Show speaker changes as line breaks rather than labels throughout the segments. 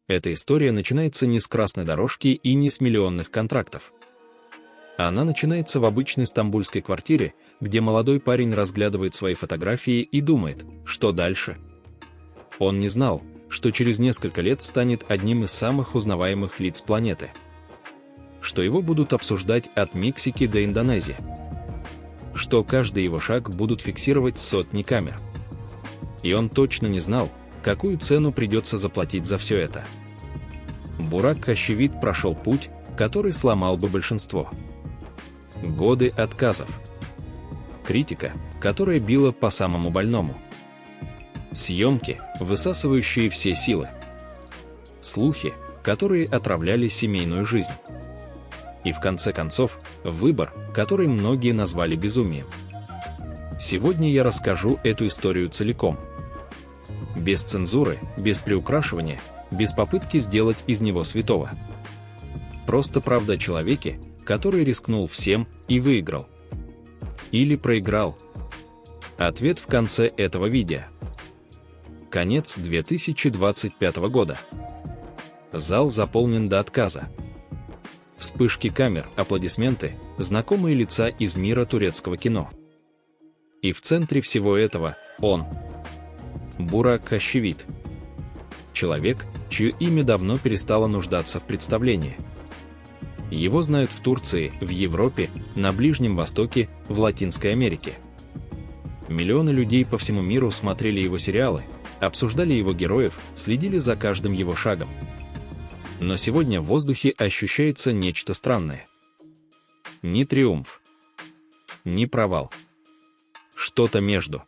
Эта история начинается не с красной дорожки и не с миллионных контрактов. Она начинается в обычной стамбульской квартире, где молодой парень разглядывает свои фотографии и думает, что дальше. Он не знал, что через несколько лет станет одним из самых узнаваемых лиц планеты. Что его будут обсуждать от Мексики до Индонезии. Что каждый его шаг будут фиксировать сотни камер. И он точно не знал, какую цену придется заплатить за все это. Бурак Хащивит прошел путь, который сломал бы большинство. Годы отказов. Критика, которая била по самому больному. Съемки, высасывающие все силы. Слухи, которые отравляли семейную жизнь. И в конце концов, выбор, который многие назвали безумием. Сегодня я расскажу эту историю целиком. Без цензуры, без приукрашивания, без попытки сделать из него святого. Просто правда о человеке, который рискнул всем и выиграл. Или проиграл. Ответ в конце этого видео. Конец 2025 года. Зал заполнен до отказа. Вспышки камер, аплодисменты, знакомые лица из мира турецкого кино. И в центре всего этого он. Бурак Хащивит. Человек, чье имя давно перестало нуждаться в представлении. Его знают в Турции, в Европе, на Ближнем Востоке, в Латинской Америке. Миллионы людей по всему миру смотрели его сериалы, обсуждали его героев, следили за каждым его шагом. Но сегодня в воздухе ощущается нечто странное. Ни триумф, ни провал. Что-то между.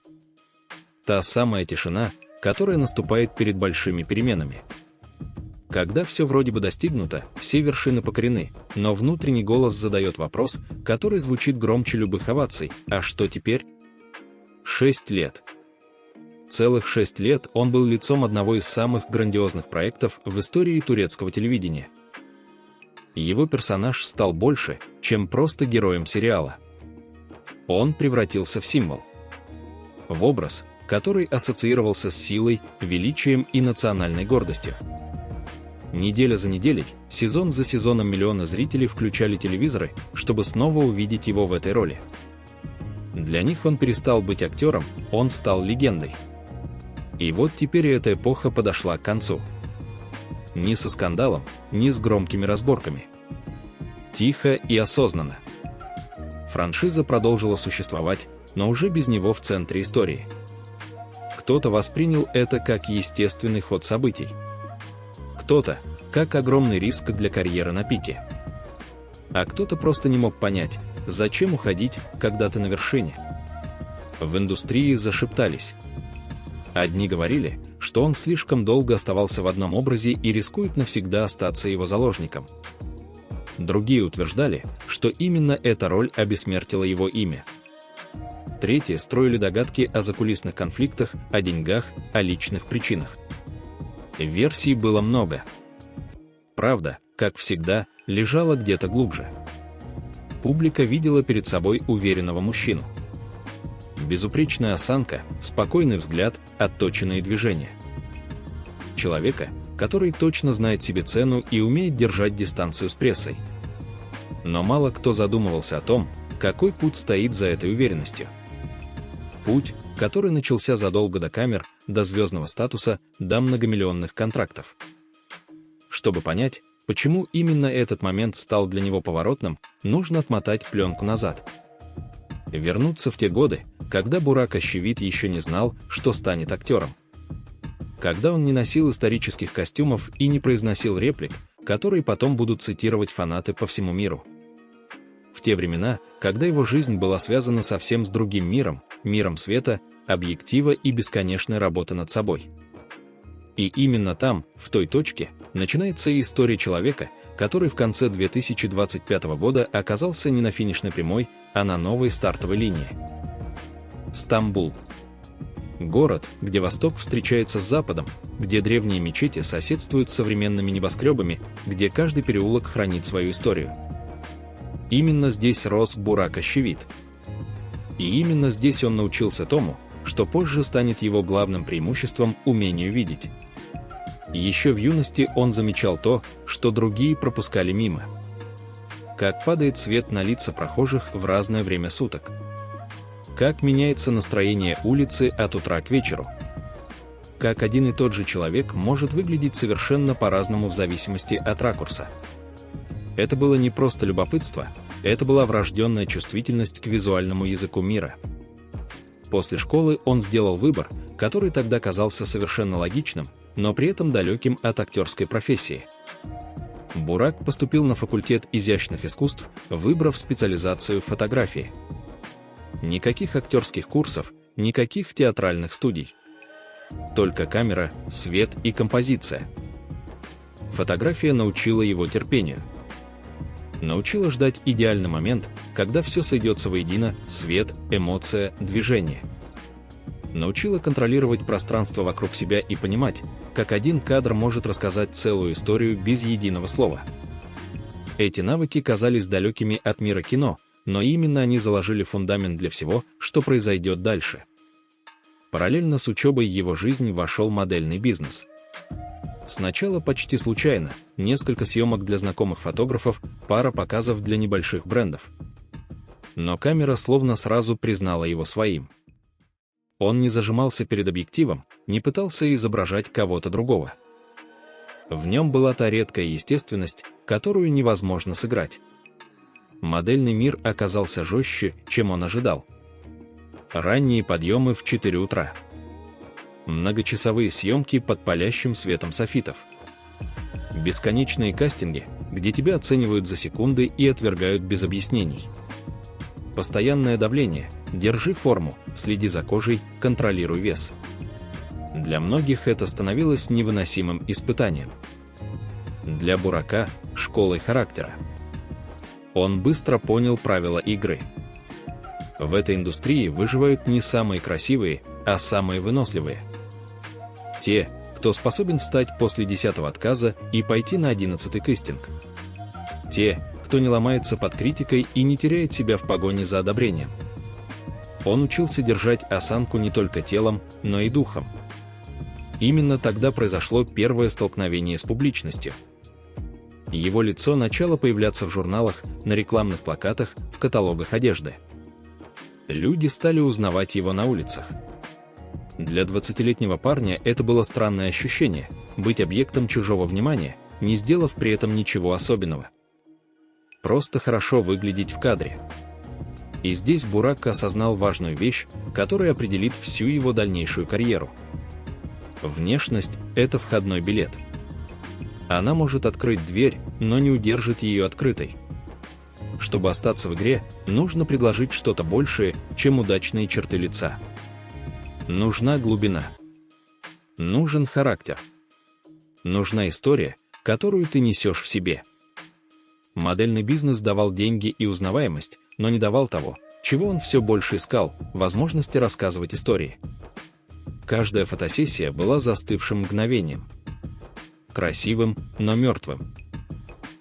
Та самая тишина, которая наступает перед большими переменами. Когда все вроде бы достигнуто, все вершины покорены, но внутренний голос задает вопрос, который звучит громче любых оваций: а что теперь? 6 лет. Целых 6 лет он был лицом одного из самых грандиозных проектов в истории турецкого телевидения. Его персонаж стал больше, чем просто героем сериала. Он превратился в символ. В образ, который ассоциировался с силой, величием и национальной гордостью. Неделя за неделей, сезон за сезоном миллионы зрителей включали телевизоры, чтобы снова увидеть его в этой роли. Для них он перестал быть актером, он стал легендой. И вот теперь эта эпоха подошла к концу. Ни со скандалом, ни с громкими разборками. Тихо и осознанно. Франшиза продолжила существовать, но уже без него в центре истории. Кто-то воспринял это как естественный ход событий. Кто-то как огромный риск для карьеры на пике. А кто-то просто не мог понять, зачем уходить, когда ты на вершине. В индустрии зашептались. Одни говорили, что он слишком долго оставался в одном образе и рискует навсегда остаться его заложником. Другие утверждали, что именно эта роль обессмертила его имя. Третьи строили догадки о закулисных конфликтах, о деньгах, о личных причинах. Версий было много. Правда, как всегда, лежала где-то глубже. Публика видела перед собой уверенного мужчину. Безупречная осанка, спокойный взгляд, отточенные движения. Человека, который точно знает себе цену и умеет держать дистанцию с прессой. Но мало кто задумывался о том, какой путь стоит за этой уверенностью. Путь, который начался задолго до камер, до звездного статуса, до многомиллионных контрактов. Чтобы понять, почему именно этот момент стал для него поворотным, нужно отмотать пленку назад. Вернуться в те годы, когда Бурак Хащивит еще не знал, что станет актером. Когда он не носил исторических костюмов и не произносил реплик, которые потом будут цитировать фанаты по всему миру. В те времена, когда его жизнь была связана совсем с другим миром, миром света, объектива и бесконечной работы над собой. И именно там, в той точке, начинается и история человека, который в конце 2025 года оказался не на финишной прямой, а на новой стартовой линии. Стамбул. Город, где Восток встречается с Западом, где древние мечети соседствуют с современными небоскребами, где каждый переулок хранит свою историю. Именно здесь рос Бурак Хащивит. И именно здесь он научился тому, что позже станет его главным преимуществом — умению видеть. Еще в юности он замечал то, что другие пропускали мимо. Как падает свет на лица прохожих в разное время суток. Как меняется настроение улицы от утра к вечеру. Как один и тот же человек может выглядеть совершенно по-разному в зависимости от ракурса. Это было не просто любопытство, это была врожденная чувствительность к визуальному языку мира. После школы он сделал выбор, который тогда казался совершенно логичным, но при этом далеким от актерской профессии. Бурак поступил на факультет изящных искусств, выбрав специализацию в фотографии. Никаких актерских курсов, никаких театральных студий. Только камера, свет и композиция. Фотография научила его терпению. Научила ждать идеальный момент, когда все сойдется воедино: свет, эмоция, движение. Научила контролировать пространство вокруг себя и понимать, как один кадр может рассказать целую историю без единого слова. Эти навыки казались далекими от мира кино, но именно они заложили фундамент для всего, что произойдет дальше. Параллельно с учебой в его жизнь вошел модельный бизнес. Сначала почти случайно, несколько съемок для знакомых фотографов, пара показов для небольших брендов. Но камера словно сразу признала его своим. Он не зажимался перед объективом, не пытался изображать кого-то другого. В нем была та редкая естественность, которую невозможно сыграть. Модельный мир оказался жестче, чем он ожидал. Ранние подъемы в 4 утра. Многочасовые съемки под палящим светом софитов. Бесконечные кастинги, где тебя оценивают за секунды и отвергают без объяснений. Постоянное давление: держи форму, следи за кожей, контролируй вес. Для многих это становилось невыносимым испытанием. Для Бурака – школой характера. Он быстро понял правила игры. В этой индустрии выживают не самые красивые, а самые выносливые. Те, кто способен встать после 10-го отказа и пойти на 11-й кастинг. Те, кто не ломается под критикой и не теряет себя в погоне за одобрением. Он учился держать осанку не только телом, но и духом. Именно тогда произошло первое столкновение с публичностью. Его лицо начало появляться в журналах, на рекламных плакатах, в каталогах одежды. Люди стали узнавать его на улицах. Для 20-летнего парня это было странное ощущение – быть объектом чужого внимания, не сделав при этом ничего особенного. Просто хорошо выглядеть в кадре. И здесь Бурак осознал важную вещь, которая определит всю его дальнейшую карьеру. Внешность – это входной билет. Она может открыть дверь, но не удержит ее открытой. Чтобы остаться в игре, нужно предложить что-то большее, чем удачные черты лица. Нужна глубина. Нужен характер. Нужна история, которую ты несешь в себе. Модельный бизнес давал деньги и узнаваемость, но не давал того, чего он все больше искал – возможности рассказывать истории. Каждая фотосессия была застывшим мгновением. Красивым, но мертвым.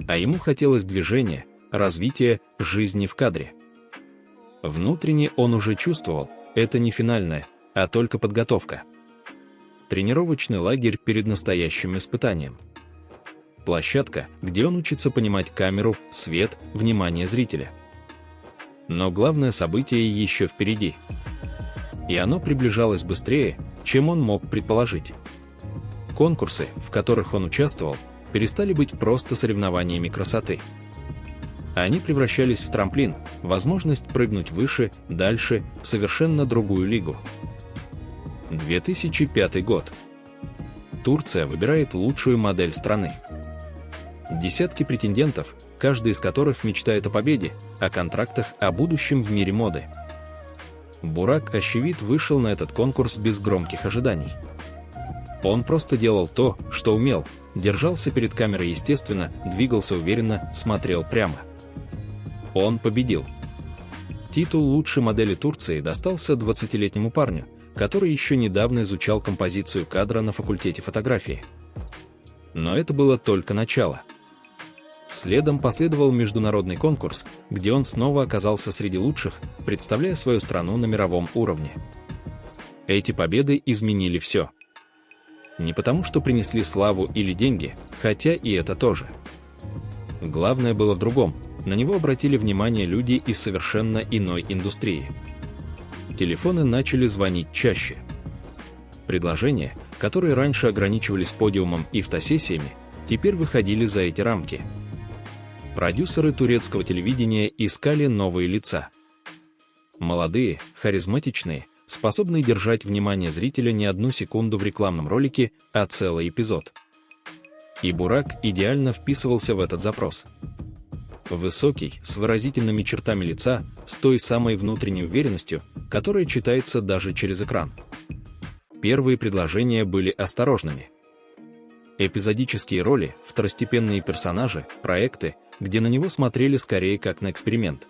А ему хотелось движения, развития, жизни в кадре. Внутренне он уже чувствовал – это не финальное, а только подготовка. Тренировочный лагерь перед настоящим испытанием. Площадка, где он учится понимать камеру, свет, внимание зрителя. Но главное событие еще впереди. И оно приближалось быстрее, чем он мог предположить. Конкурсы, в которых он участвовал, перестали быть просто соревнованиями красоты. Они превращались в трамплин, возможность прыгнуть выше, дальше, в совершенно другую лигу. 2005 год. Турция выбирает лучшую модель страны. Десятки претендентов, каждый из которых мечтает о победе, о контрактах, о будущем в мире моды. Бурак Ощевид вышел на этот конкурс без громких ожиданий. Он просто делал то, что умел, держался перед камерой естественно, двигался уверенно, смотрел прямо. Он победил. Титул лучшей модели Турции достался 20-летнему парню, который еще недавно изучал композицию кадра на факультете фотографии. Но это было только начало. Следом последовал международный конкурс, где он снова оказался среди лучших, представляя свою страну на мировом уровне. Эти победы изменили все. Не потому, что принесли славу или деньги, хотя и это тоже. Главное было в другом. На него обратили внимание люди из совершенно иной индустрии. Телефоны начали звонить чаще. Предложения, которые раньше ограничивались подиумом и фотосессиями, теперь выходили за эти рамки. Продюсеры турецкого телевидения искали новые лица. Молодые, харизматичные, способные держать внимание зрителя не одну секунду в рекламном ролике, а целый эпизод. И Бурак идеально вписывался в этот запрос. Высокий, с выразительными чертами лица, с той самой внутренней уверенностью, которая читается даже через экран. Первые предложения были осторожными. Эпизодические роли, второстепенные персонажи, проекты, где на него смотрели скорее как на эксперимент.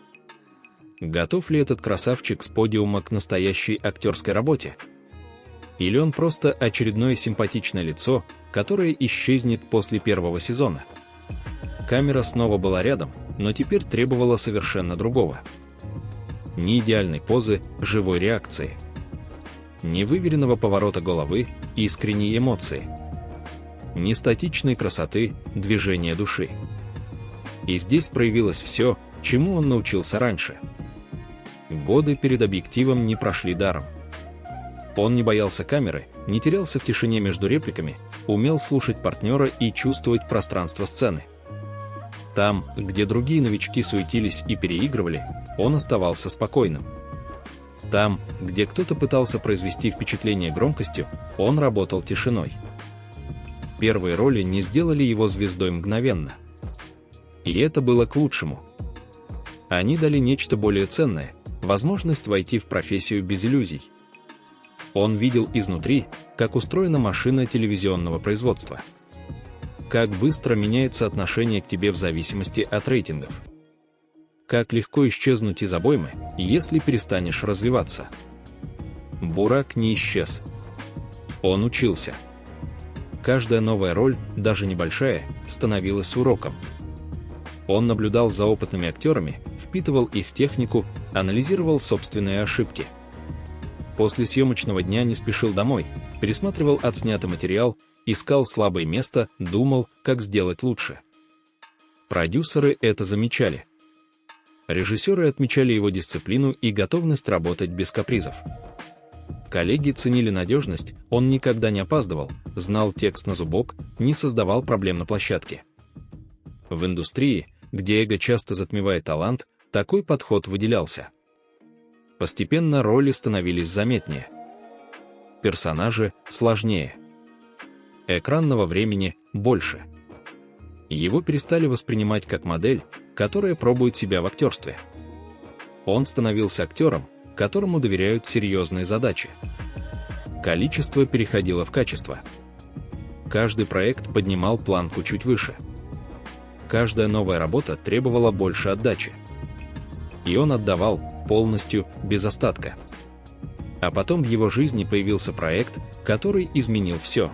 Готов ли этот красавчик с подиума к настоящей актерской работе? Или он просто очередное симпатичное лицо, которое исчезнет после первого сезона? Камера снова была рядом, но теперь требовала совершенно другого. Не идеальной позы, живой реакции. Невыверенного поворота головы, искренней эмоции. Не статичной красоты, движения души. И здесь проявилось все, чему он научился раньше. Годы перед объективом не прошли даром. Он не боялся камеры, не терялся в тишине между репликами, умел слушать партнера и чувствовать пространство сцены. Там, где другие новички суетились и переигрывали, он оставался спокойным. Там, где кто-то пытался произвести впечатление громкостью, он работал тишиной. Первые роли не сделали его звездой мгновенно. И это было к лучшему. Они дали нечто более ценное – возможность войти в профессию без иллюзий. Он видел изнутри, как устроена машина телевизионного производства. Как быстро меняется отношение к тебе в зависимости от рейтингов. Как легко исчезнуть из обоймы, если перестанешь развиваться. Бурак не исчез. Он учился. Каждая новая роль, даже небольшая, становилась уроком. Он наблюдал за опытными актерами, впитывал их технику, анализировал собственные ошибки. После съемочного дня не спешил домой, пересматривал отснятый материал, искал слабое место, думал, как сделать лучше. Продюсеры это замечали. Режиссеры отмечали его дисциплину и готовность работать без капризов. Коллеги ценили надежность, он никогда не опаздывал, знал текст на зубок, не создавал проблем на площадке. В индустрии, где эго часто затмевает талант, такой подход выделялся. Постепенно роли становились заметнее. Персонажи сложнее. Экранного времени больше. Его перестали воспринимать как модель, которая пробует себя в актерстве. Он становился актером, которому доверяют серьезные задачи. Количество переходило в качество. Каждый проект поднимал планку чуть выше. Каждая новая работа требовала больше отдачи. И он отдавал полностью, без остатка. А потом в его жизни появился проект, который изменил все.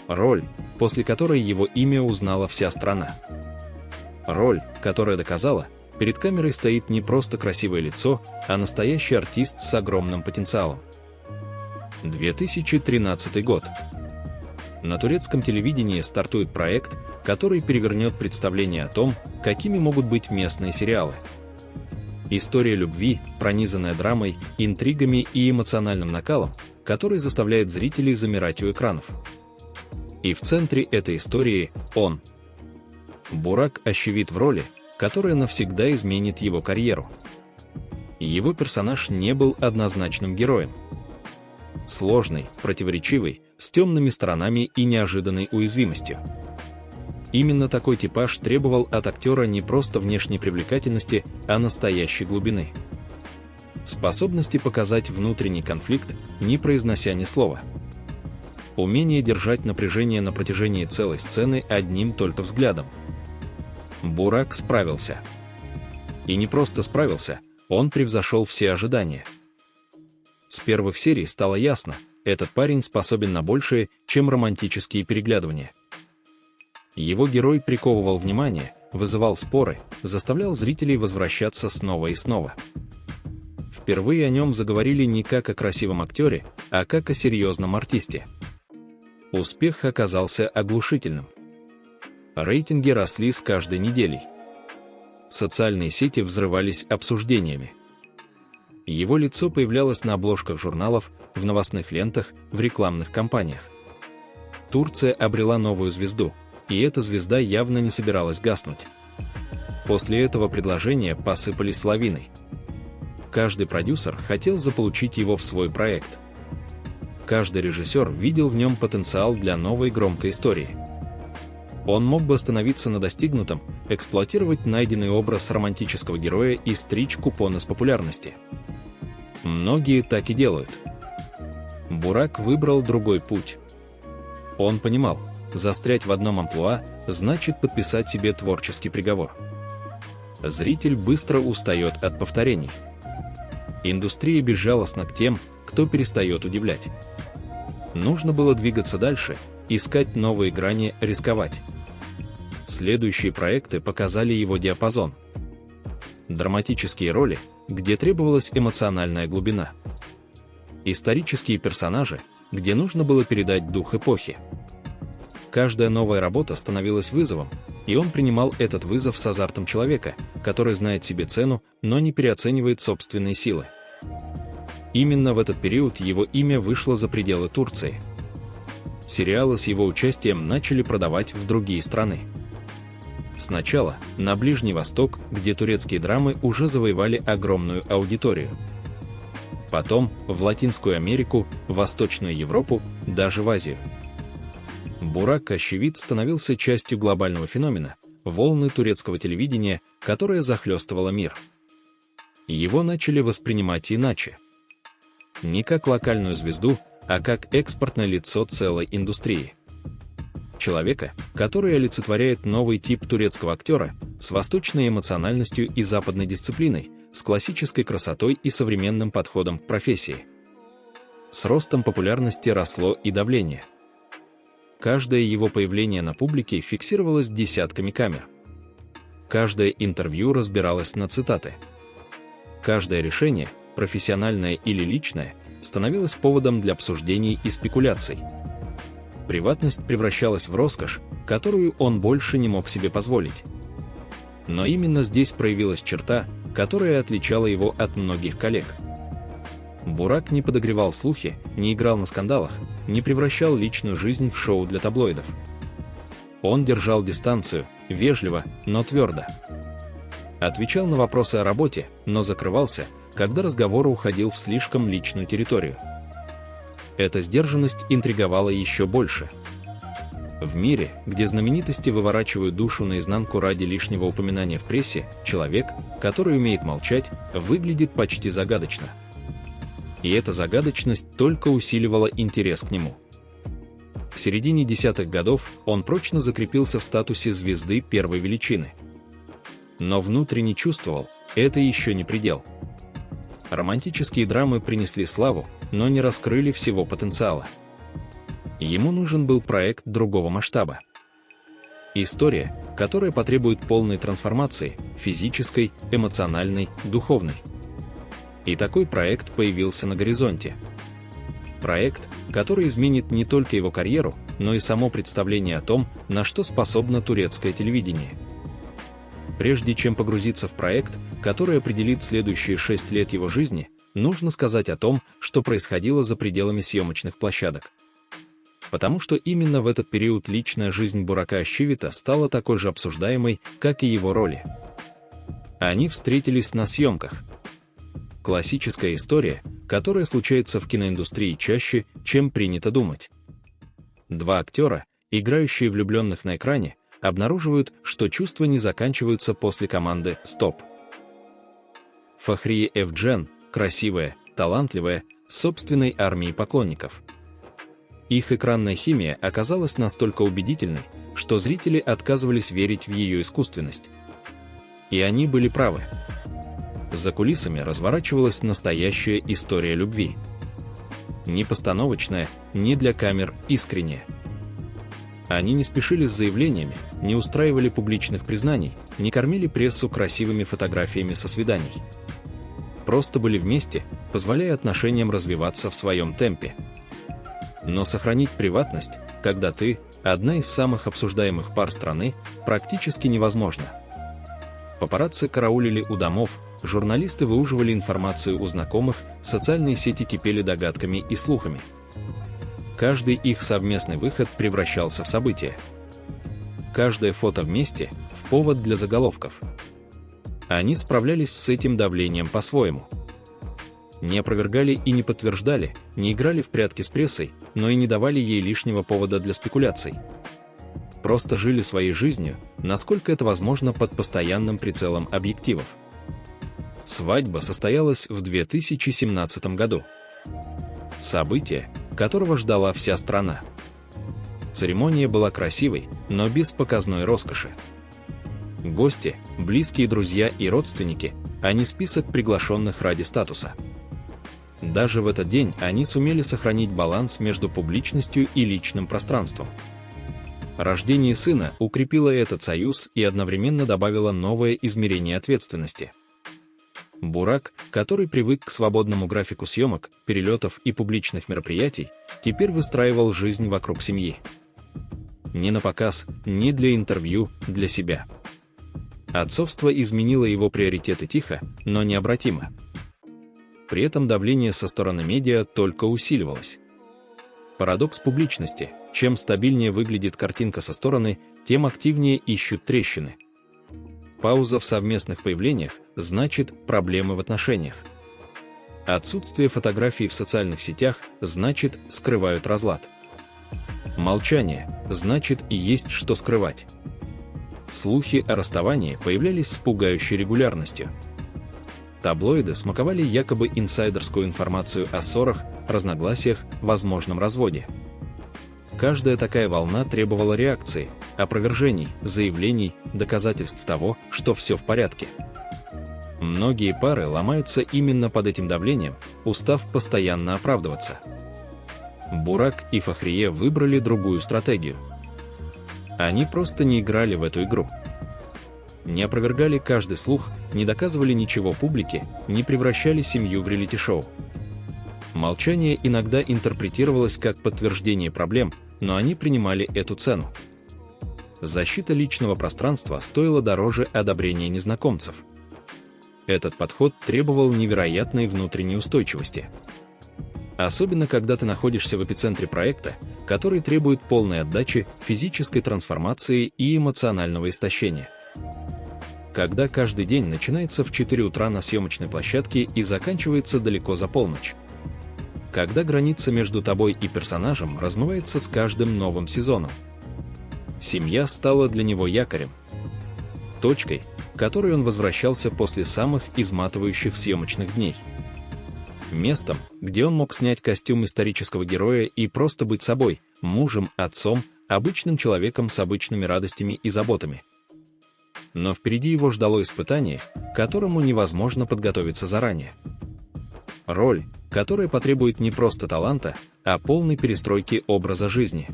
Роль, после которой его имя узнала вся страна. Роль, которая доказала, перед камерой стоит не просто красивое лицо, а настоящий артист с огромным потенциалом. 2013 год. На турецком телевидении стартует проект, который перевернет представление о том, какими могут быть местные сериалы. История любви, пронизанная драмой, интригами и эмоциональным накалом, который заставляет зрителей замирать у экранов. И в центре этой истории он. Бурак Ощевит в роли, которая навсегда изменит его карьеру. Его персонаж не был однозначным героем. Сложный, противоречивый, с темными сторонами и неожиданной уязвимостью. Именно такой типаж требовал от актера не просто внешней привлекательности, а настоящей глубины. Способности показать внутренний конфликт, не произнося ни слова. Умение держать напряжение на протяжении целой сцены одним только взглядом. Бурак справился. И не просто справился, он превзошел все ожидания. С первых серий стало ясно, этот парень способен на большее, чем романтические переглядывания. Его герой приковывал внимание, вызывал споры, заставлял зрителей возвращаться снова и снова. Впервые о нем заговорили не как о красивом актере, а как о серьезном артисте. Успех оказался оглушительным. Рейтинги росли с каждой неделей. Социальные сети взрывались обсуждениями. Его лицо появлялось на обложках журналов, в новостных лентах, в рекламных кампаниях. Турция обрела новую звезду, и эта звезда явно не собиралась гаснуть. После этого предложения посыпались лавиной. Каждый продюсер хотел заполучить его в свой проект. Каждый режиссер видел в нем потенциал для новой громкой истории. Он мог бы остановиться на достигнутом, эксплуатировать найденный образ романтического героя и стричь купоны с популярности. Многие так и делают. Бурак выбрал другой путь. Он понимал, застрять в одном амплуа значит подписать себе творческий приговор. Зритель быстро устает от повторений. Индустрия безжалостна к тем, кто перестает удивлять. Нужно было двигаться дальше, искать новые грани, рисковать. Следующие проекты показали его диапазон. Драматические роли, где требовалась эмоциональная глубина. Исторические персонажи, где нужно было передать дух эпохи. Каждая новая работа становилась вызовом, и он принимал этот вызов с азартом человека, который знает себе цену, но не переоценивает собственные силы. Именно в этот период его имя вышло за пределы Турции. Сериалы с его участием начали продавать в другие страны. Сначала на Ближний Восток, где турецкие драмы уже завоевали огромную аудиторию. Потом в Латинскую Америку, Восточную Европу, даже в Азию. Бурак Ощевидь становился частью глобального феномена, волны турецкого телевидения, которое захлестывало мир. Его начали воспринимать иначе. Не как локальную звезду, а как экспортное лицо целой индустрии. Человека, который олицетворяет новый тип турецкого актера с восточной эмоциональностью и западной дисциплиной, с классической красотой и современным подходом к профессии. С ростом популярности росло и давление. Каждое его появление на публике фиксировалось десятками камер. Каждое интервью разбиралось на цитаты. Каждое решение, профессиональное или личное, становилось поводом для обсуждений и спекуляций. Приватность превращалась в роскошь, которую он больше не мог себе позволить. Но именно здесь проявилась черта, которая отличала его от многих коллег. Бурак не подогревал слухи, не играл на скандалах, не превращал личную жизнь в шоу для таблоидов. Он держал дистанцию, вежливо, но твердо. Отвечал на вопросы о работе, но закрывался, когда разговор уходил в слишком личную территорию. Эта сдержанность интриговала еще больше. В мире, где знаменитости выворачивают душу наизнанку ради лишнего упоминания в прессе, человек, который умеет молчать, выглядит почти загадочно. И эта загадочность только усиливала интерес к нему. К середине десятых годов он прочно закрепился в статусе звезды первой величины. Но внутренне чувствовал, это еще не предел. Романтические драмы принесли славу, но не раскрыли всего потенциала. Ему нужен был проект другого масштаба. История, которая потребует полной трансформации, физической, эмоциональной, духовной. И такой проект появился на горизонте. Проект, который изменит не только его карьеру, но и само представление о том, на что способно турецкое телевидение. Прежде чем погрузиться в проект, который определит следующие 6 лет его жизни, нужно сказать о том, что происходило за пределами съемочных площадок. Потому что именно в этот период личная жизнь Бурака Ощевита стала такой же обсуждаемой, как и его роли. Они встретились на съемках. Классическая история, которая случается в киноиндустрии чаще, чем принято думать. Два актера, играющие влюбленных на экране, обнаруживают, что чувства не заканчиваются после команды «Стоп». Фахрие Эвджен, красивая, талантливая, с собственной армией поклонников. Их экранная химия оказалась настолько убедительной, что зрители отказывались верить в ее искусственность. И они были правы. За кулисами разворачивалась настоящая история любви. Не постановочная, не для камер, искренняя. Они не спешили с заявлениями, не устраивали публичных признаний, не кормили прессу красивыми фотографиями со свиданий. Просто были вместе, позволяя отношениям развиваться в своем темпе. Но сохранить приватность, когда ты – одна из самых обсуждаемых пар страны, практически невозможно. Папарацци караулили у домов, журналисты выуживали информацию у знакомых, социальные сети кипели догадками и слухами. Каждый их совместный выход превращался в событие. Каждое фото вместе – в повод для заголовков. Они справлялись с этим давлением по-своему. Не опровергали и не подтверждали, не играли в прятки с прессой, но и не давали ей лишнего повода для спекуляций. Просто жили своей жизнью, насколько это возможно под постоянным прицелом объективов. Свадьба состоялась в 2017 году. Событие, которого ждала вся страна. Церемония была красивой, но без показной роскоши. Гости, близкие друзья и родственники, а не список приглашенных ради статуса. Даже в этот день они сумели сохранить баланс между публичностью и личным пространством. Рождение сына укрепило этот союз и одновременно добавило новое измерение ответственности. Бурак, который привык к свободному графику съемок, перелетов и публичных мероприятий, теперь выстраивал жизнь вокруг семьи. Не на показ, не для интервью, для себя. Отцовство изменило его приоритеты тихо, но необратимо. При этом давление со стороны медиа только усиливалось. Парадокс публичности: чем стабильнее выглядит картинка со стороны, тем активнее ищут трещины. Пауза в совместных появлениях значит проблемы в отношениях. Отсутствие фотографий в социальных сетях значит скрывают разлад. Молчание значит и есть что скрывать. Слухи о расставании появлялись с пугающей регулярностью. Таблоиды смаковали якобы инсайдерскую информацию о ссорах, разногласиях, возможном разводе. Каждая такая волна требовала реакции, опровержений, заявлений, доказательств того, что все в порядке. Многие пары ломаются именно под этим давлением, устав постоянно оправдываться. Бурак и Фахрие выбрали другую стратегию. Они просто не играли в эту игру. Не опровергали каждый слух, не доказывали ничего публике, не превращали семью в реалити-шоу. Молчание иногда интерпретировалось как подтверждение проблем, но они принимали эту цену. Защита личного пространства стоила дороже одобрения незнакомцев. Этот подход требовал невероятной внутренней устойчивости. Особенно когда ты находишься в эпицентре проекта, который требует полной отдачи, физической трансформации и эмоционального истощения. Когда каждый день начинается в 4 утра на съемочной площадке и заканчивается далеко за полночь. Когда граница между тобой и персонажем размывается с каждым новым сезоном. Семья стала для него якорем. Точкой, к которой он возвращался после самых изматывающих съемочных дней. Местом, где он мог снять костюм исторического героя и просто быть собой, мужем, отцом, обычным человеком с обычными радостями и заботами. Но впереди его ждало испытание, к которому невозможно подготовиться заранее. Роль, которая потребует не просто таланта, а полной перестройки образа жизни.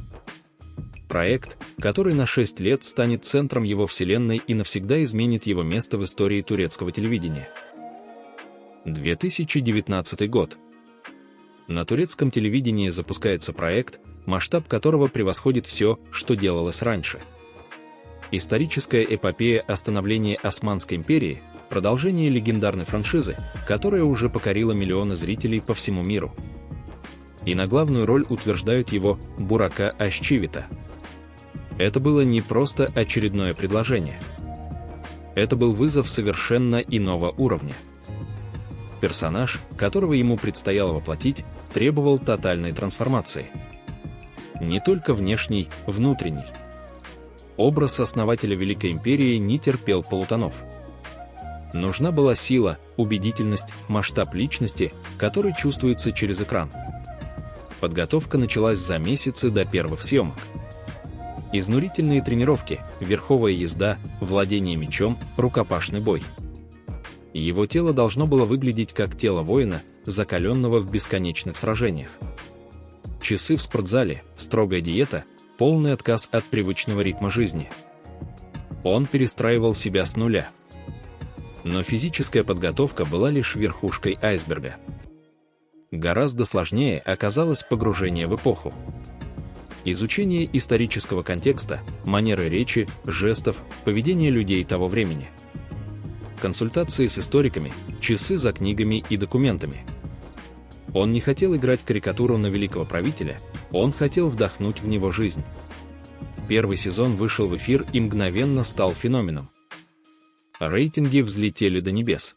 Проект, который на 6 лет станет центром его вселенной и навсегда изменит его место в истории турецкого телевидения. 2019 год. На турецком телевидении запускается проект, масштаб которого превосходит все, что делалось раньше. Историческая эпопея о становлении Османской империи, продолжение легендарной франшизы, которая уже покорила миллионы зрителей по всему миру. И на главную роль утверждают его Бурака Озчивита. Это было не просто очередное предложение. Это был вызов совершенно иного уровня. Персонаж, которого ему предстояло воплотить, требовал тотальной трансформации. Не только внешней, внутренней. Образ основателя Великой империи не терпел полутонов. Нужна была сила, убедительность, масштаб личности, который чувствуется через экран. Подготовка началась за месяцы до первых съемок. Изнурительные тренировки, верховая езда, владение мечом, рукопашный бой. Его тело должно было выглядеть как тело воина, закаленного в бесконечных сражениях. Часы в спортзале, строгая диета, полный отказ от привычного ритма жизни. Он перестраивал себя с нуля. Но физическая подготовка была лишь верхушкой айсберга. Гораздо сложнее оказалось погружение в эпоху. Изучение исторического контекста, манеры речи, жестов, поведения людей того времени. Консультации с историками, часы за книгами и документами. Он не хотел играть карикатуру на великого правителя, он хотел вдохнуть в него жизнь. Первый сезон вышел в эфир и мгновенно стал феноменом. Рейтинги взлетели до небес.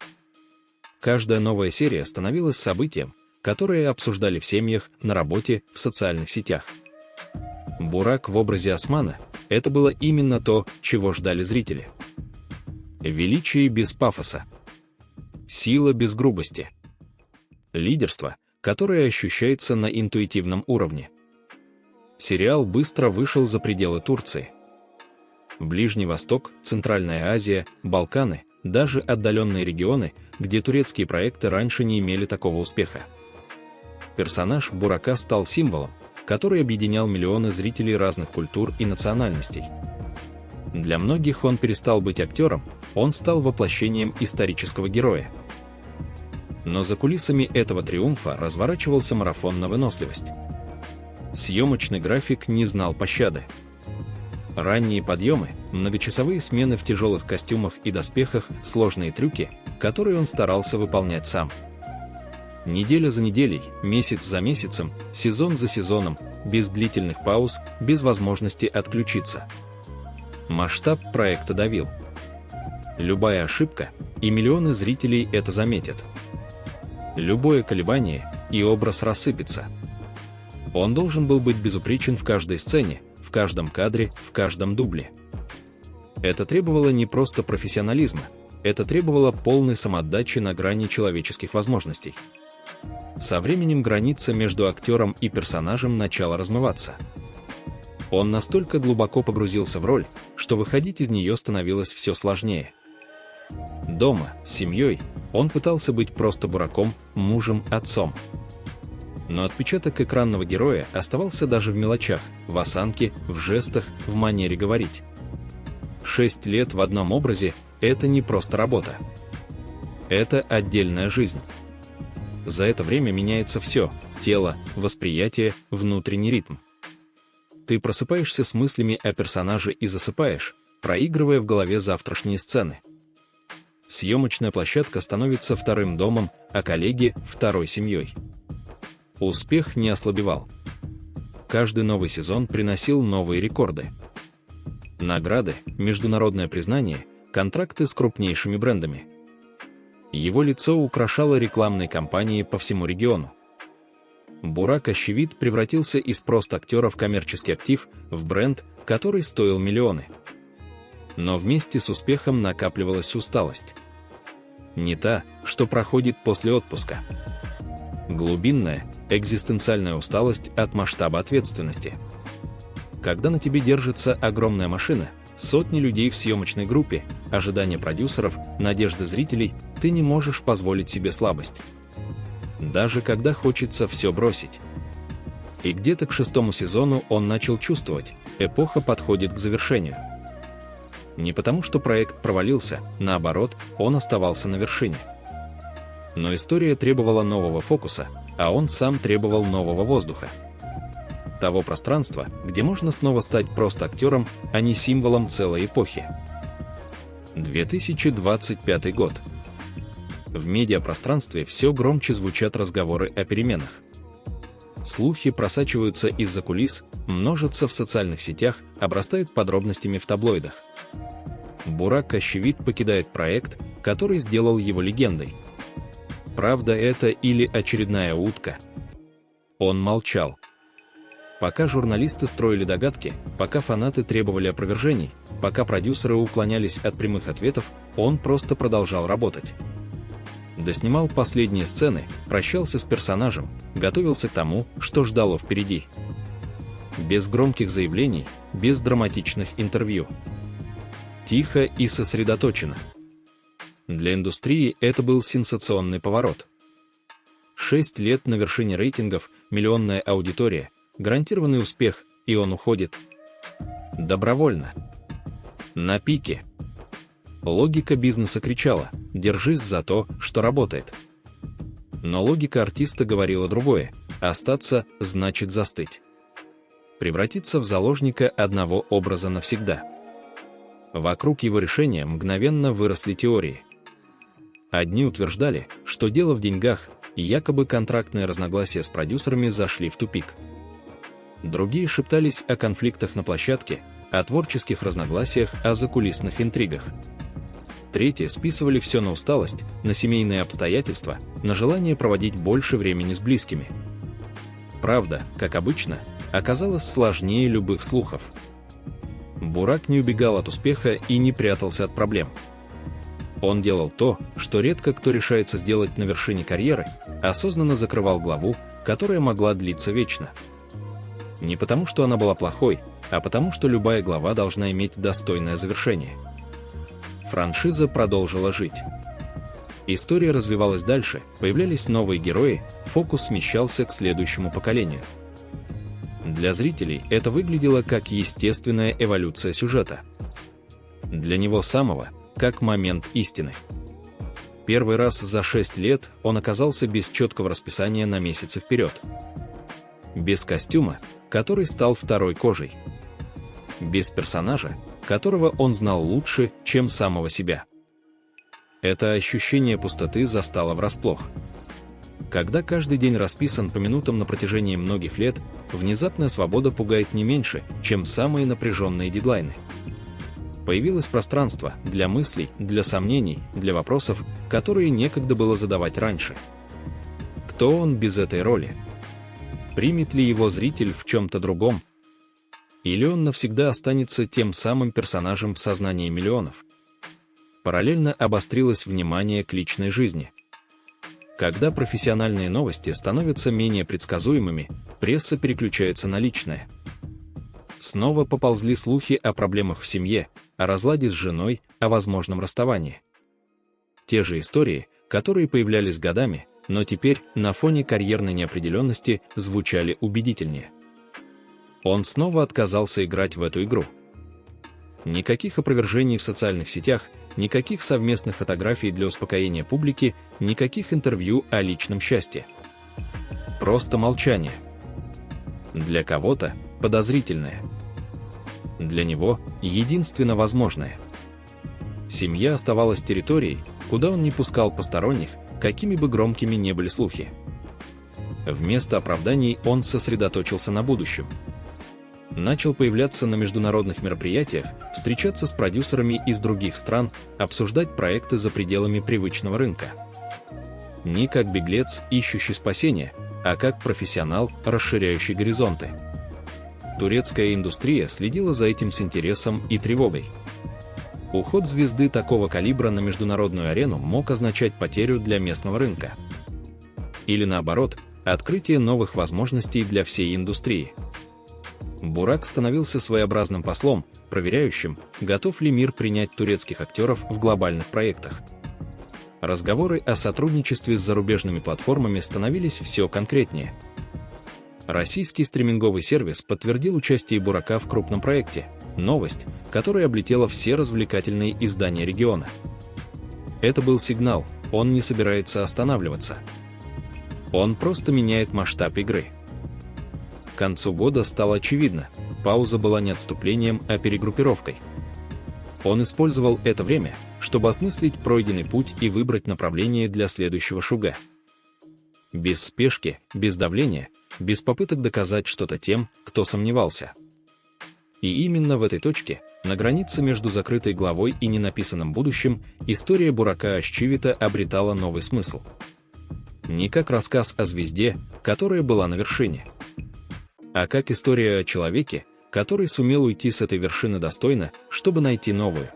Каждая новая серия становилась событием, которое обсуждали в семьях, на работе, в социальных сетях. Бурак в образе Османа – это было именно то, чего ждали зрители. Величие без пафоса. Сила без грубости. Лидерство, которое ощущается на интуитивном уровне. Сериал быстро вышел за пределы Турции. Ближний Восток, Центральная Азия, Балканы, даже отдаленные регионы, где турецкие проекты раньше не имели такого успеха. Персонаж Бурака стал символом, который объединял миллионы зрителей разных культур и национальностей. Для многих он перестал быть актером, он стал воплощением исторического героя. Но за кулисами этого триумфа разворачивался марафон на выносливость. Съемочный график не знал пощады. Ранние подъемы, многочасовые смены в тяжелых костюмах и доспехах, сложные трюки, которые он старался выполнять сам. Неделя за неделей, месяц за месяцем, сезон за сезоном, без длительных пауз, без возможности отключиться. Масштаб проекта давил. Любая ошибка, и миллионы зрителей это заметят. Любое колебание, и образ рассыпется. Он должен был быть безупречен в каждой сцене, в каждом кадре, в каждом дубле. Это требовало не просто профессионализма, это требовало полной самоотдачи на грани человеческих возможностей. Со временем граница между актером и персонажем начала размываться. Он настолько глубоко погрузился в роль, что выходить из нее становилось все сложнее. Дома, с семьей, он пытался быть просто Бураком, мужем, отцом. Но отпечаток экранного героя оставался даже в мелочах, в осанке, в жестах, в манере говорить. 6 лет в одном образе – это не просто работа. Это отдельная жизнь. За это время меняется все – тело, восприятие, внутренний ритм. Ты просыпаешься с мыслями о персонаже и засыпаешь, проигрывая в голове завтрашние сцены. Съемочная площадка становится вторым домом, а коллеги – второй семьей. Успех не ослабевал. Каждый новый сезон приносил новые рекорды. Награды, международное признание, контракты с крупнейшими брендами. Его лицо украшало рекламные кампании по всему региону. Бурак Ощевид превратился из просто актера в коммерческий актив, в бренд, который стоил миллионы. Но вместе с успехом накапливалась усталость. Не та, что проходит после отпуска. Глубинная, экзистенциальная усталость от масштаба ответственности. Когда на тебе держится огромная машина, сотни людей в съемочной группе, ожидания продюсеров, надежды зрителей, ты не можешь позволить себе слабость. Даже когда хочется все бросить. И где-то к 6-му сезону он начал чувствовать, эпоха подходит к завершению. Не потому, что проект провалился, наоборот, он оставался на вершине. Но история требовала нового фокуса, а он сам требовал нового воздуха. Того пространства, где можно снова стать просто актером, а не символом целой эпохи. 2025 год. В медиапространстве все громче звучат разговоры о переменах. Слухи просачиваются из-за кулис, множатся в социальных сетях, обрастают подробностями в таблоидах. Бурак Ощевид покидает проект, который сделал его легендой. Правда это или очередная утка? Он молчал. Пока журналисты строили догадки, пока фанаты требовали опровержений, пока продюсеры уклонялись от прямых ответов, он просто продолжал работать. Доснимал последние сцены, прощался с персонажем, готовился к тому, что ждало впереди. Без громких заявлений, без драматичных интервью. Тихо и сосредоточенно. Для индустрии это был сенсационный поворот. 6 лет на вершине рейтингов, миллионная аудитория, гарантированный успех, и он уходит. Добровольно. На пике. Логика бизнеса кричала: держись за то, что работает. Но логика артиста говорила другое: остаться значит застыть. Превратиться в заложника одного образа навсегда. Вокруг его решения мгновенно выросли теории. Одни утверждали, что дело в деньгах, и якобы контрактные разногласия с продюсерами зашли в тупик. Другие шептались о конфликтах на площадке, о творческих разногласиях, о закулисных интригах. Третьи списывали все на усталость, на семейные обстоятельства, на желание проводить больше времени с близкими. Правда, как обычно, оказалась сложнее любых слухов. Бурак не убегал от успеха и не прятался от проблем. Он делал то, что редко кто решается сделать на вершине карьеры, осознанно закрывал главу, которая могла длиться вечно. Не потому, что она была плохой, а потому, что любая глава должна иметь достойное завершение. Франшиза продолжила жить. История развивалась дальше, появлялись новые герои, фокус смещался к следующему поколению. Для зрителей это выглядело как естественная эволюция сюжета. Для него самого – как момент истины. Первый раз за 6 лет он оказался без четкого расписания на месяцы вперед. Без костюма, который стал второй кожей. Без персонажа, которого он знал лучше, чем самого себя. Это ощущение пустоты застало врасплох. Когда каждый день расписан по минутам на протяжении многих лет, внезапная свобода пугает не меньше, чем самые напряженные дедлайны. Появилось пространство для мыслей, для сомнений, для вопросов, которые некогда было задавать раньше. Кто он без этой роли? Примет ли его зритель в чем-то другом? Или он навсегда останется тем самым персонажем в сознании миллионов? Параллельно обострилось внимание к личной жизни. Когда профессиональные новости становятся менее предсказуемыми, пресса переключается на личное. Снова поползли слухи о проблемах в семье, о разладе с женой, о возможном расставании. Те же истории, которые появлялись годами, но теперь на фоне карьерной неопределенности звучали убедительнее. Он снова отказался играть в эту игру. Никаких опровержений в социальных сетях, никаких совместных фотографий для успокоения публики, никаких интервью о личном счастье. Просто молчание. Для кого-то подозрительное. Для него единственно возможное. Семья оставалась территорией, куда он не пускал посторонних, какими бы громкими ни были слухи. Вместо оправданий он сосредоточился на будущем. Начал появляться на международных мероприятиях, встречаться с продюсерами из других стран, обсуждать проекты за пределами привычного рынка. Не как беглец, ищущий спасения, а как профессионал, расширяющий горизонты. Турецкая индустрия следила за этим с интересом и тревогой. Уход звезды такого калибра на международную арену мог означать потерю для местного рынка. Или наоборот, открытие новых возможностей для всей индустрии. Бурак становился своеобразным послом, проверяющим, готов ли мир принять турецких актеров в глобальных проектах. Разговоры о сотрудничестве с зарубежными платформами становились все конкретнее. Российский стриминговый сервис подтвердил участие Бурака в крупном проекте. Новость, которая облетела все развлекательные издания региона. Это был сигнал, он не собирается останавливаться. Он просто меняет масштаб игры. К концу года стало очевидно, пауза была не отступлением, а перегруппировкой. Он использовал это время, чтобы осмыслить пройденный путь и выбрать направление для следующего шага. Без спешки, без давления, без попыток доказать что-то тем, кто сомневался. И именно в этой точке, на границе между закрытой главой и ненаписанным будущим, история Бурака Озчивита обретала новый смысл. Не как рассказ о звезде, которая была на вершине, а как история о человеке, который сумел уйти с этой вершины достойно, чтобы найти новую.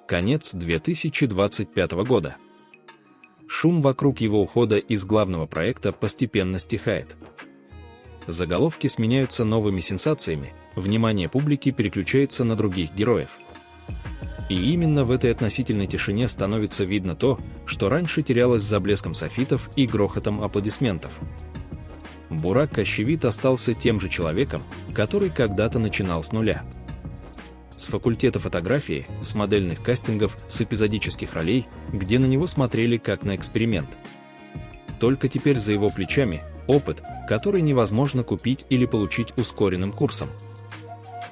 Конец 2025 года. Шум вокруг его ухода из главного проекта постепенно стихает. Заголовки сменяются новыми сенсациями, внимание публики переключается на других героев. И именно в этой относительной тишине становится видно то, что раньше терялось за блеском софитов и грохотом аплодисментов. Бурак Озчивит остался тем же человеком, который когда-то начинал с нуля. С факультета фотографии, с модельных кастингов, с эпизодических ролей, где на него смотрели как на эксперимент. Только теперь за его плечами опыт, который невозможно купить или получить ускоренным курсом.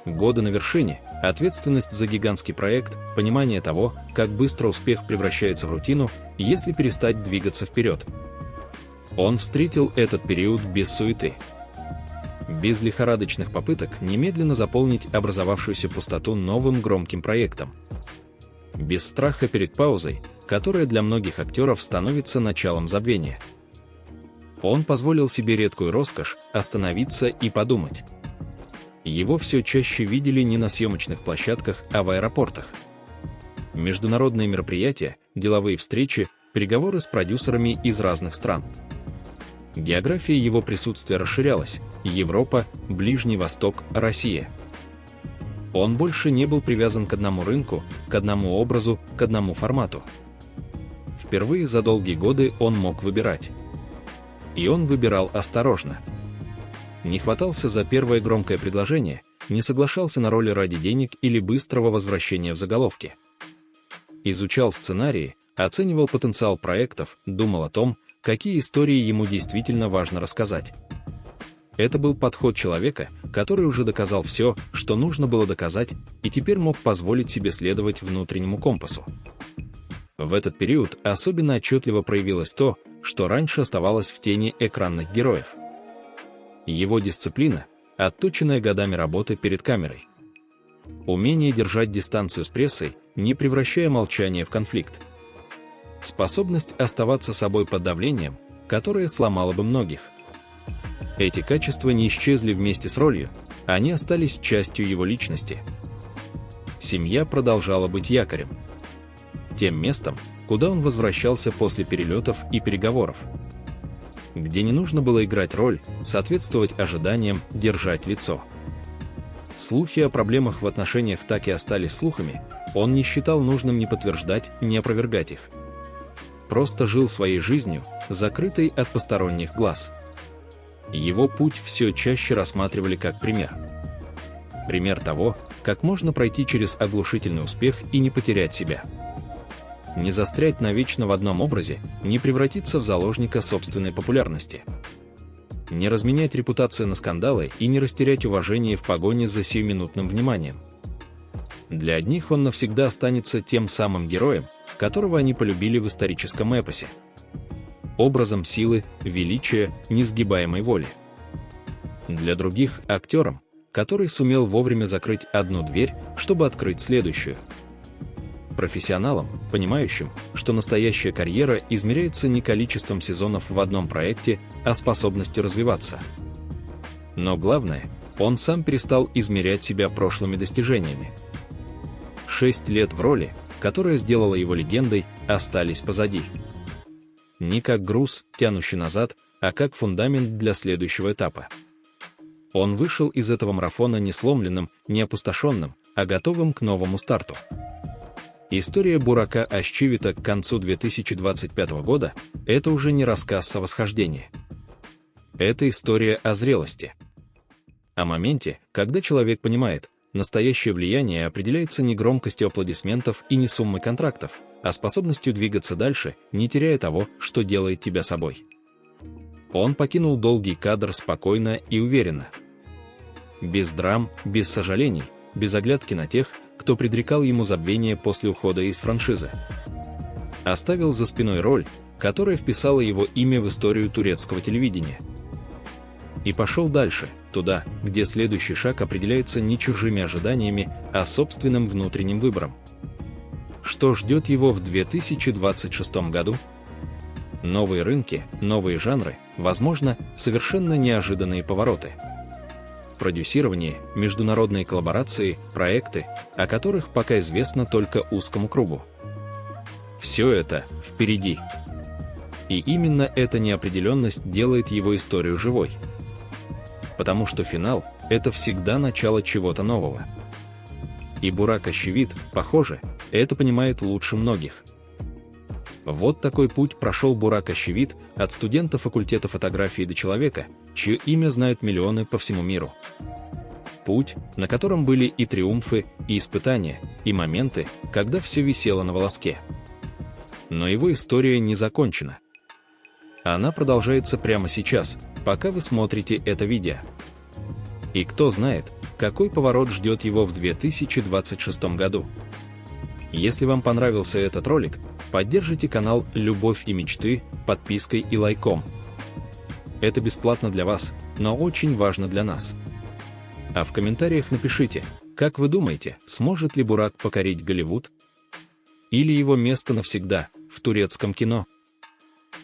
Годы на вершине, ответственность за гигантский проект, понимание того, как быстро успех превращается в рутину, если перестать двигаться вперед. Он встретил этот период без суеты. Без лихорадочных попыток немедленно заполнить образовавшуюся пустоту новым громким проектом. Без страха перед паузой, которая для многих актеров становится началом забвения. Он позволил себе редкую роскошь остановиться и подумать. Его все чаще видели не на съемочных площадках, а в аэропортах. Международные мероприятия, деловые встречи, переговоры с продюсерами из разных стран. География его присутствия расширялась: Европа, Ближний Восток, Россия. Он больше не был привязан к одному рынку, к одному образу, к одному формату. Впервые за долгие годы он мог выбирать. И он выбирал осторожно. Не хватался за первое громкое предложение, не соглашался на роли ради денег или быстрого возвращения в заголовки. Изучал сценарии, оценивал потенциал проектов, думал о том, какие истории ему действительно важно рассказать. Это был подход человека, который уже доказал все, что нужно было доказать, и теперь мог позволить себе следовать внутреннему компасу. В этот период особенно отчетливо проявилось то, что раньше оставалось в тени экранных героев. Его дисциплина, отточенная годами работы перед камерой. Умение держать дистанцию с прессой, не превращая молчание в конфликт. Способность оставаться собой под давлением, которое сломало бы многих. Эти качества не исчезли вместе с ролью, они остались частью его личности. Семья продолжала быть якорем. Тем местом, куда он возвращался после перелетов и переговоров. Где не нужно было играть роль, соответствовать ожиданиям, держать лицо. Слухи о проблемах в отношениях так и остались слухами, он не считал нужным ни подтверждать, ни опровергать их. Просто жил своей жизнью, закрытой от посторонних глаз. Его путь все чаще рассматривали как пример. Пример того, как можно пройти через оглушительный успех и не потерять себя. Не застрять навечно в одном образе, не превратиться в заложника собственной популярности. Не разменять репутацию на скандалы и не растерять уважение в погоне за сиюминутным вниманием. Для одних он навсегда останется тем самым героем, которого они полюбили в историческом эпосе. Образом силы, величия, несгибаемой воли. Для других – актером, который сумел вовремя закрыть одну дверь, чтобы открыть следующую. Профессионалом, понимающим, что настоящая карьера измеряется не количеством сезонов в одном проекте, а способностью развиваться. Но главное, он сам перестал измерять себя прошлыми достижениями. 6 лет в роли, которая сделала его легендой, остались позади. Не как груз, тянущий назад, а как фундамент для следующего этапа. Он вышел из этого марафона не сломленным, не опустошенным, а готовым к новому старту. История Бурака Озчивита к концу 2025 года – это уже не рассказ о восхождении. Это история о зрелости. О моменте, когда человек понимает, настоящее влияние определяется не громкостью аплодисментов и не суммой контрактов, а способностью двигаться дальше, не теряя того, что делает тебя собой. Он покинул долгий кадр спокойно и уверенно. Без драм, без сожалений, без оглядки на тех, кто предрекал ему забвение после ухода из франшизы. Оставил за спиной роль, которая вписала его имя в историю турецкого телевидения. И пошел дальше, туда, где следующий шаг определяется не чужими ожиданиями, а собственным внутренним выбором. Что ждет его в 2026 году? Новые рынки, новые жанры, возможно, совершенно неожиданные повороты. Продюсирование, международные коллаборации, проекты, о которых пока известно только узкому кругу. Все это впереди. И именно эта неопределенность делает его историю живой. Потому что финал – это всегда начало чего-то нового. И Бурак Озчивит, похоже, это понимает лучше многих. Вот такой путь прошел Бурак Озчивит от студента факультета фотографии до человека, чье имя знают миллионы по всему миру. Путь, на котором были и триумфы, и испытания, и моменты, когда все висело на волоске. Но его история не закончена. Она продолжается прямо сейчас, пока вы смотрите это видео. И кто знает, какой поворот ждет его в 2026 году. Если вам понравился этот ролик, поддержите канал «Любовь и мечты» подпиской и лайком. Это бесплатно для вас, но очень важно для нас. А в комментариях напишите, как вы думаете, сможет ли Бурак покорить Голливуд? Или его место навсегда в турецком кино?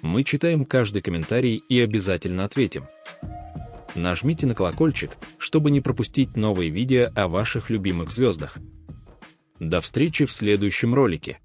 Мы читаем каждый комментарий и обязательно ответим. Нажмите на колокольчик, чтобы не пропустить новые видео о ваших любимых звездах. До встречи в следующем ролике.